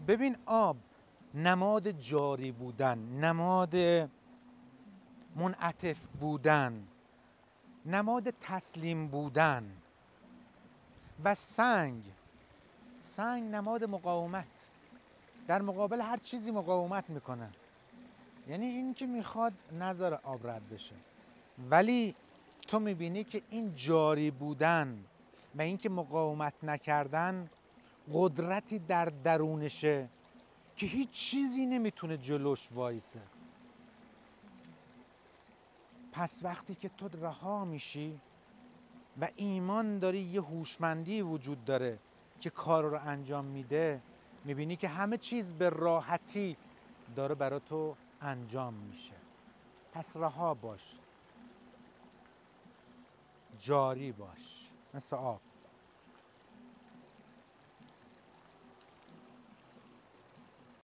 ببین آب نماد جاری بودن، نماد منعطف بودن، نماد تسلیم بودن. و سنگ نماد مقاومت، در مقابل هر چیزی مقاومت میکنه. یعنی این که میخواد نذاره آب رد بشه، ولی تو میبینی که این جاری بودن و این که مقاومت نکردن قدرتی در درونشه که هیچ چیزی نمیتونه جلوش وایسه. پس وقتی که تو رها میشی و ایمان داری، یه هوشمندی وجود داره که کار رو انجام میده، میبینی که همه چیز به راحتی داره برای تو انجام میشه. پس رها باش، جاری باش مثل آب.